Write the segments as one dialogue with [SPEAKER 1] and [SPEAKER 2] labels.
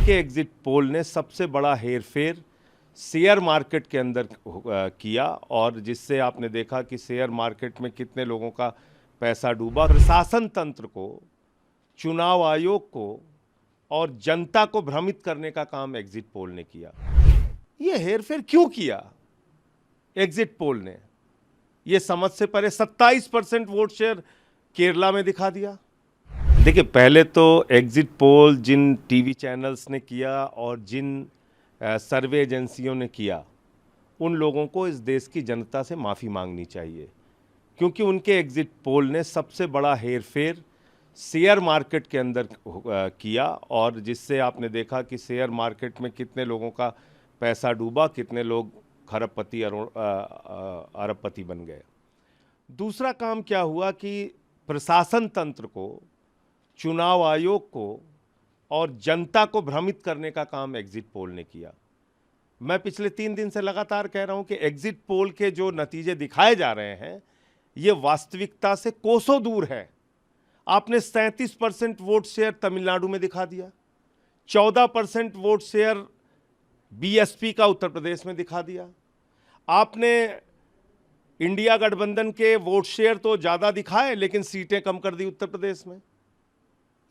[SPEAKER 1] के exit poll ने सबसे बड़ा हेरफेर शेयर मार्केट के अंदर किया और जिससे आपने देखा कि शेयर मार्केट में कितने लोगों का पैसा डूबा। प्रशासन तंत्र को, चुनाव आयोग को और जनता को भ्रमित करने का काम एग्जिट पोल ने किया। ये हेरफेर क्यों किया एग्जिट पोल ने? ये समझ से परे 27% वोट शेयर केरला में दिखा दिया। देखिए, पहले तो एग्जिट पोल जिन टीवी चैनल्स ने किया और जिन सर्वे एजेंसियों ने किया, उन लोगों को इस देश की जनता से माफ़ी मांगनी चाहिए, क्योंकि उनके एग्जिट पोल ने सबसे बड़ा हेरफेर शेयर मार्केट के अंदर किया और जिससे आपने देखा कि शेयर मार्केट में कितने लोगों का पैसा डूबा, कितने लोग खरबपति अरबपति बन गए। दूसरा काम क्या हुआ कि प्रशासन तंत्र को, चुनाव आयोग को और जनता को भ्रमित करने का काम एग्जिट पोल ने किया। मैं पिछले 3 दिन से लगातार कह रहा हूं कि एग्जिट पोल के जो नतीजे दिखाए जा रहे हैं ये वास्तविकता से कोसों दूर है। आपने 37% वोट शेयर तमिलनाडु में दिखा दिया, 14% वोट शेयर बीएसपी का उत्तर प्रदेश में दिखा दिया। आपने इंडिया गठबंधन के वोट शेयर तो ज़्यादा दिखाए लेकिन सीटें कम कर दी उत्तर प्रदेश में।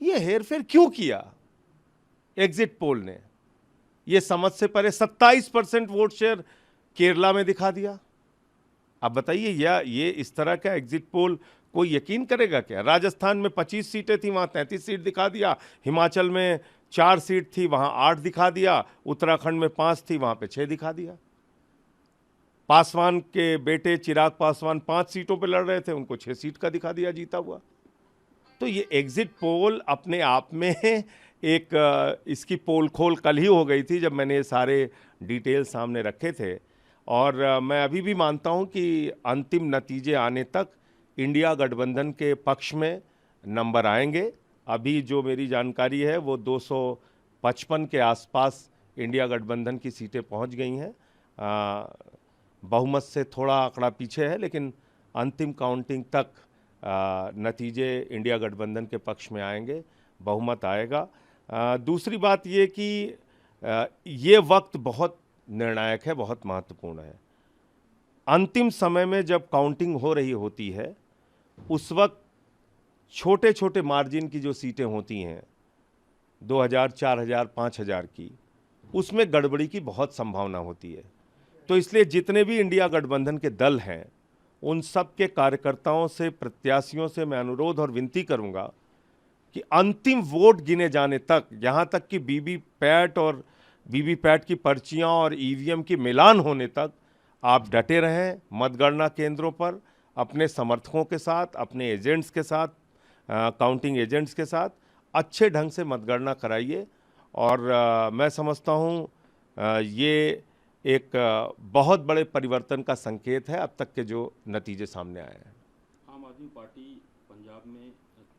[SPEAKER 1] ये हेरफेर क्यों किया एग्जिट पोल ने? ये समझ से परे 27% वोट शेयर केरला में दिखा दिया। अब बताइए, ये इस तरह का एग्जिट पोल कोई यकीन करेगा क्या? राजस्थान में 25 सीटें थी, वहां 33 सीट दिखा दिया। हिमाचल में 4 सीट थी, वहां 8 दिखा दिया। उत्तराखंड में 5 थी, वहां पे 6 दिखा दिया। पासवान के बेटे चिराग पासवान 5 सीटों पर लड़ रहे थे, उनको 6 सीट का दिखा दिया जीता हुआ। तो ये एग्जिट पोल अपने आप में एक इसकी पोल खोल कल ही हो गई थी जब मैंने ये सारे डिटेल सामने रखे थे। और मैं अभी भी मानता हूं कि अंतिम नतीजे आने तक इंडिया गठबंधन के पक्ष में नंबर आएंगे। अभी जो मेरी जानकारी है वो 255 के आसपास इंडिया गठबंधन की सीटें पहुंच गई हैं। बहुमत से थोड़ा आंकड़ा पीछे है, लेकिन अंतिम काउंटिंग तक नतीजे इंडिया गठबंधन के पक्ष में आएंगे, बहुमत आएगा। दूसरी बात ये कि ये वक्त बहुत निर्णायक है, बहुत महत्वपूर्ण है। अंतिम समय में जब काउंटिंग हो रही होती है उस वक्त छोटे छोटे मार्जिन की जो सीटें होती हैं 2000, 4000, 5000 की, उसमें गड़बड़ी की बहुत संभावना होती है। तो इसलिए जितने भी इंडिया गठबंधन के दल हैं उन सब के कार्यकर्ताओं से, प्रत्याशियों से मैं अनुरोध और विनती करूंगा कि अंतिम वोट गिने जाने तक, यहाँ तक कि वीवीपैट की पर्चियां और ईवीएम की मिलान होने तक आप डटे रहें। मतगणना केंद्रों पर अपने समर्थकों के साथ, अपने एजेंट्स के साथ, काउंटिंग एजेंट्स के साथ अच्छे ढंग से मतगणना कराइए। और मैं समझता हूँ ये एक बहुत बड़े परिवर्तन का संकेत है अब तक के जो नतीजे सामने आए हैं।
[SPEAKER 2] आम आदमी पार्टी पंजाब में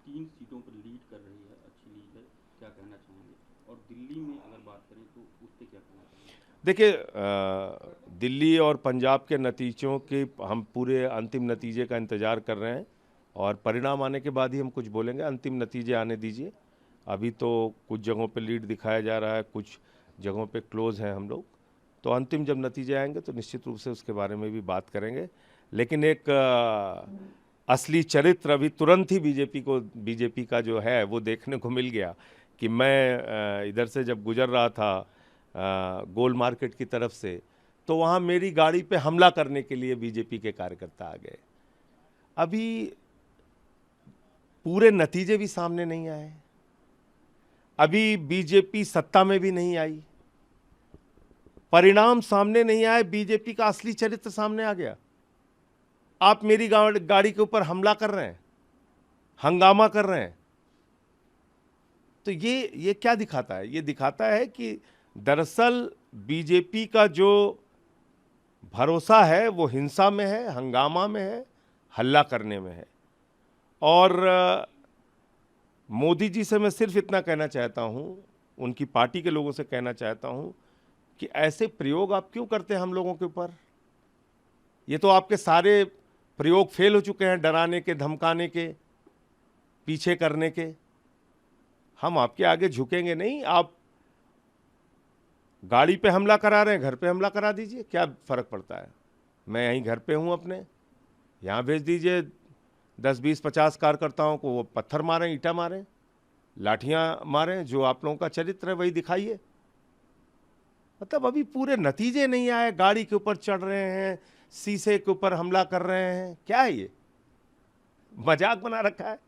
[SPEAKER 2] 3 सीटों पर लीड कर रही है, अच्छी लीड है, क्या कहना चाहेंगे? और दिल्ली में अगर बात करें तो उस पर क्या कहना चाहेंगे?
[SPEAKER 1] देखिए, दिल्ली और पंजाब के नतीजों के हम पूरे अंतिम नतीजे का इंतज़ार कर रहे हैं और परिणाम आने के बाद ही हम कुछ बोलेंगे। अंतिम नतीजे आने दीजिए। अभी तो कुछ जगहों पे लीड दिखाया जा रहा है, कुछ जगहों पे क्लोज हैं हम लोग। तो अंतिम जब नतीजे आएंगे तो निश्चित रूप से उसके बारे में भी बात करेंगे। लेकिन एक असली चरित्र अभी तुरंत ही बीजेपी का जो है वो देखने को मिल गया कि मैं इधर से जब गुजर रहा था गोल मार्केट की तरफ से, तो वहाँ मेरी गाड़ी पे हमला करने के लिए बीजेपी के कार्यकर्ता आ गए। अभी पूरे नतीजे भी सामने नहीं आए, अभी बीजेपी सत्ता में भी नहीं आई, परिणाम सामने नहीं आए, बीजेपी का असली चरित्र सामने आ गया। आप मेरी गाड़ी के ऊपर हमला कर रहे हैं, हंगामा कर रहे हैं। तो ये क्या दिखाता है? ये दिखाता है कि दरअसल बीजेपी का जो भरोसा है वो हिंसा में है, हंगामा में है, हल्ला करने में है। और मोदी जी से मैं सिर्फ इतना कहना चाहता हूं, उनकी पार्टी के लोगों से कहना चाहता हूं कि ऐसे प्रयोग आप क्यों करते हैं हम लोगों के ऊपर? ये तो आपके सारे प्रयोग फेल हो चुके हैं, डराने के, धमकाने के, पीछे करने के। हम आपके आगे झुकेंगे नहीं। आप गाड़ी पे हमला करा रहे हैं, घर पे हमला करा दीजिए, क्या फ़र्क पड़ता है। मैं यहीं घर पे हूँ अपने, यहाँ भेज दीजिए 10 20 50 कार्यकर्ताओं को, वो पत्थर मारें, ईंटा मारें, लाठियाँ मारें, जो आप लोगों का चरित्र है वही दिखाइए। मतलब अभी पूरे नतीजे नहीं आए, गाड़ी के ऊपर चढ़ रहे हैं, शीशे के ऊपर हमला कर रहे हैं, क्या है ये? मजाक बना रखा है।